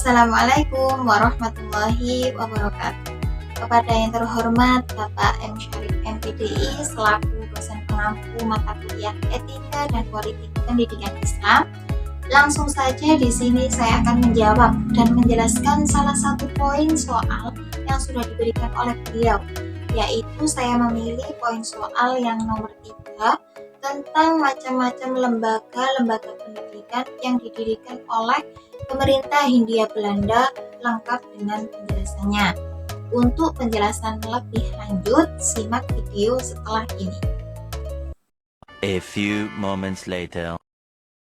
Assalamualaikum warahmatullahi wabarakatuh. Kepada yang terhormat Bapak M. Syarif MPDI selaku dosen pengampu mata kuliah Etika dan Politik Pendidikan Islam, langsung saja di sini saya akan menjawab dan menjelaskan salah satu poin soal yang sudah diberikan oleh beliau, yaitu saya memilih poin soal yang nomor 3 tentang macam-macam lembaga pendidikan yang didirikan oleh pemerintah Hindia Belanda, lengkap dengan penjelasannya. Untuk penjelasan lebih lanjut, simak video setelah ini. A few moments later.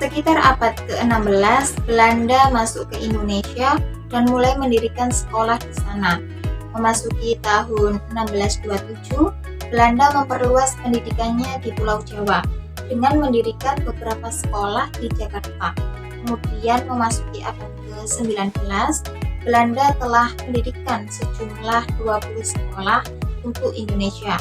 Sekitar abad ke-16, Belanda masuk ke Indonesia dan mulai mendirikan sekolah di sana. Memasuki tahun 1627, Belanda memperluas pendidikannya di Pulau Jawa dengan mendirikan beberapa sekolah di Jakarta. Kemudian memasuki abad ke-19, Belanda telah mendirikan sejumlah 20 sekolah untuk Indonesia.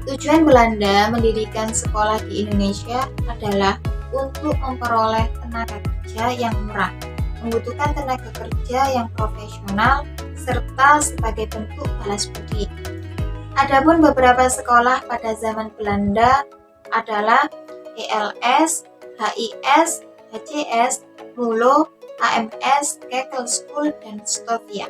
Tujuan Belanda mendirikan sekolah di Indonesia adalah untuk memperoleh tenaga kerja yang murah, membutuhkan tenaga kerja yang profesional, serta sebagai bentuk balas budi. Adapun beberapa sekolah pada zaman Belanda adalah ELS, HIS, HCS, MULO, AMS, Kekel School, dan Stovia.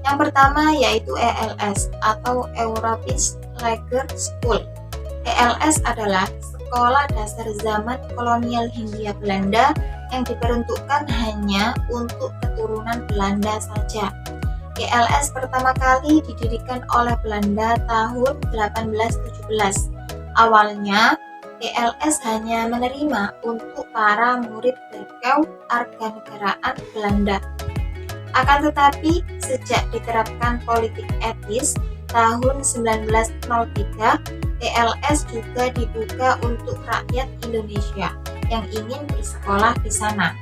Yang pertama yaitu ELS atau Europese Lager School. ELS adalah sekolah dasar zaman kolonial Hindia Belanda yang diperuntukkan hanya untuk keturunan Belanda saja. ELS pertama kali didirikan oleh Belanda tahun 1817. Awalnya ELS hanya menerima untuk para murid warganegaraan Belanda. Akan tetapi, sejak diterapkan politik etis tahun 1903, ELS juga dibuka untuk rakyat Indonesia yang ingin bersekolah di sana.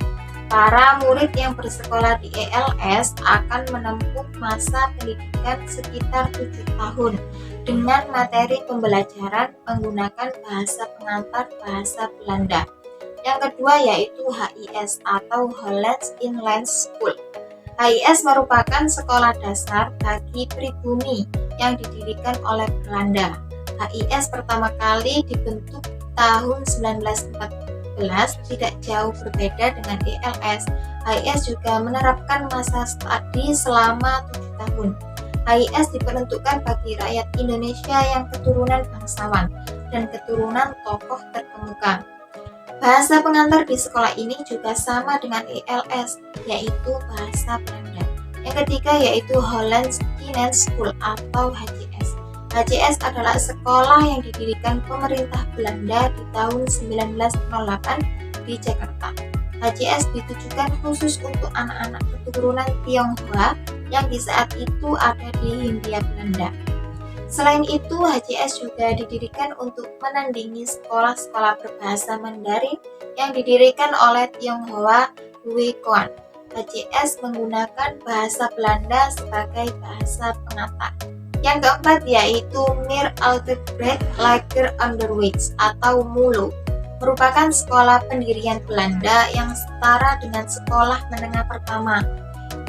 Para murid yang bersekolah di ELS akan menempuh masa pendidikan sekitar 7 tahun dengan materi pembelajaran menggunakan bahasa pengantar bahasa Belanda. Yang kedua yaitu HIS atau Hollands Inland School. HIS merupakan sekolah dasar bagi pribumi yang didirikan oleh Belanda. HIS pertama kali dibentuk tahun 1914, tidak jauh berbeda dengan ELS. HIS juga menerapkan masa studi selama 7 tahun. HIS diperuntukkan bagi rakyat Indonesia yang keturunan bangsawan dan keturunan tokoh terkemuka. Bahasa pengantar di sekolah ini juga sama dengan ELS, yaitu bahasa Belanda. Yang ketiga yaitu Hollands Inland School atau HCS. HCS adalah sekolah yang didirikan pemerintah Belanda di tahun 1908 di Jakarta. HCS ditujukan khusus untuk anak-anak keturunan Tionghoa yang di saat itu ada di Hindia Belanda. Selain itu, HCS juga didirikan untuk menandingi sekolah-sekolah berbahasa Mandarin yang didirikan oleh Tionghoa Hui Kuan. HCS menggunakan bahasa Belanda sebagai bahasa pengantar. Yang keempat yaitu Meer Algebrecht Lager Onderwijs atau MULO, merupakan sekolah pendirian Belanda yang setara dengan sekolah menengah pertama.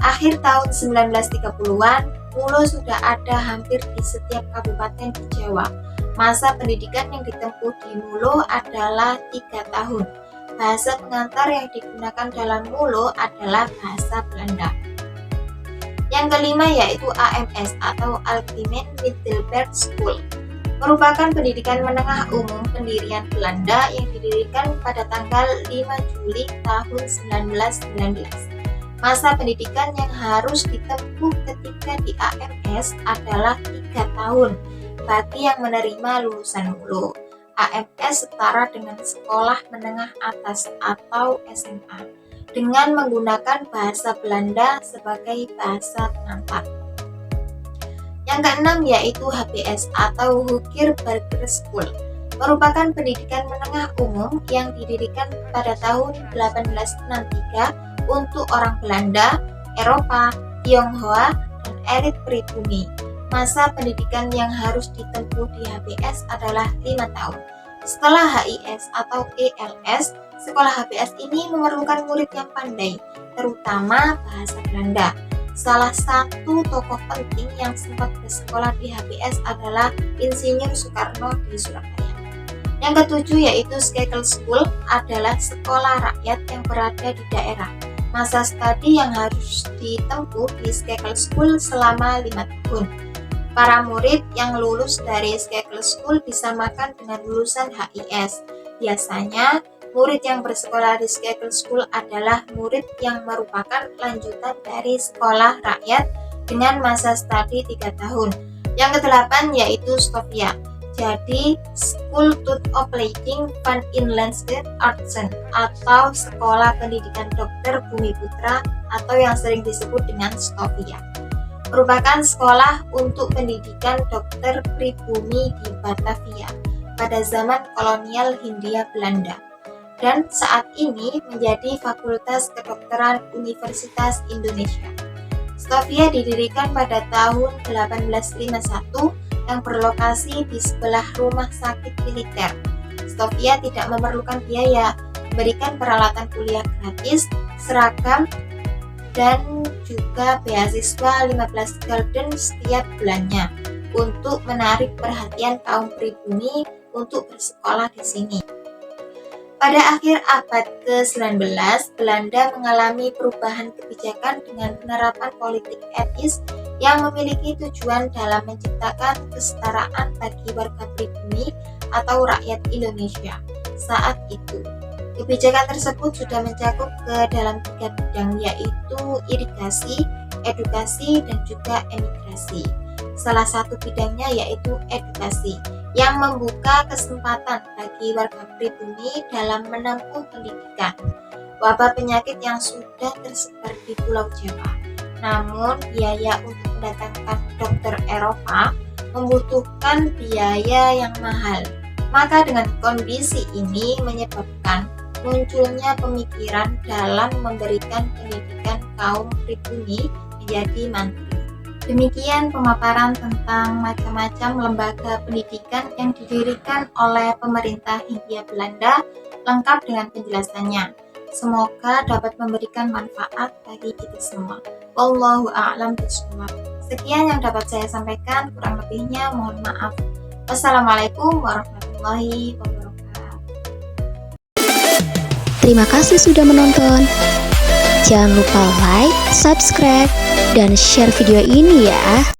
Akhir tahun 1930-an, MULO sudah ada hampir di setiap kabupaten di Jawa. Masa pendidikan yang ditempuh di MULO adalah 3 tahun. Bahasa pengantar yang digunakan dalam MULO adalah bahasa Belanda. Yang kelima yaitu AMS atau Algemeen Middelbare School, merupakan pendidikan menengah umum pendirian Belanda yang didirikan pada tanggal 5 Juli tahun 1919. Masa pendidikan yang harus ditempuh ketika di AMS adalah 3 tahun bagi yang menerima lulusan MULO. AMS setara dengan sekolah menengah atas atau SMA dengan menggunakan bahasa Belanda sebagai bahasa pengantar. Yang keenam yaitu HBS atau Hoger Burger School, merupakan pendidikan menengah umum yang didirikan pada tahun 1863 untuk orang Belanda, Eropa, Tionghoa, dan elit pribumi. Masa pendidikan yang harus ditempuh di HBS adalah 5 tahun. Setelah HIS atau ELS, Sekolah HBS ini memerlukan murid yang pandai, terutama bahasa Belanda. Salah satu tokoh penting yang sempat bersekolah di HBS adalah Insinyur Soekarno di Surabaya. Yang ketujuh yaitu Skekel School adalah sekolah rakyat yang berada di daerah. Masa studi yang harus ditempuh di Skekel School selama 5 tahun. Para murid yang lulus dari Skekel School disamakan dengan lulusan HIS. Biasanya, murid yang bersekolah di Skekel School adalah murid yang merupakan lanjutan dari sekolah rakyat dengan masa studi 3 tahun. Yang kedelapan yaitu Stovia. Jadi, School tot Opleiding van Inlandse Artsen atau Sekolah Pendidikan Dokter Bumi Putra atau yang sering disebut dengan Stovia. Merupakan sekolah untuk pendidikan dokter pribumi di Batavia pada zaman kolonial Hindia Belanda dan saat ini menjadi Fakultas Kedokteran Universitas Indonesia. Stovia didirikan pada tahun 1851 yang berlokasi di sebelah rumah sakit militer. Stovia tidak memerlukan biaya, memberikan peralatan kuliah gratis, seragam, dan juga beasiswa 15 gulden setiap bulannya untuk menarik perhatian kaum pribumi untuk bersekolah di sini. Pada akhir abad ke-19, Belanda mengalami perubahan kebijakan dengan penerapan politik etis yang memiliki tujuan dalam menciptakan kesetaraan bagi warga pribumi atau rakyat Indonesia saat itu. Kebijakan tersebut sudah mencakup ke dalam 3 bidang yaitu irigasi, edukasi, dan juga emigrasi. Salah satu bidangnya yaitu edukasi yang membuka kesempatan bagi warga pribumi dalam menempuh pendidikan. Wabah penyakit yang sudah tersebar di Pulau Jawa. Namun, biaya untuk mendatangkan dokter Eropa membutuhkan biaya yang mahal. Maka dengan kondisi ini menyebabkan munculnya pemikiran dalam memberikan pendidikan kaum pribumi menjadi mandiri. Demikian pemaparan tentang macam-macam lembaga pendidikan yang didirikan oleh pemerintah Hindia Belanda, lengkap dengan penjelasannya. Semoga dapat memberikan manfaat bagi kita semua. Wallahu a'lam bishawab. Sekian yang dapat saya sampaikan, kurang lebihnya mohon maaf. Wassalamualaikum warahmatullahi wabarakatuh. Terima kasih sudah menonton. Jangan lupa like, subscribe, dan share video ini ya.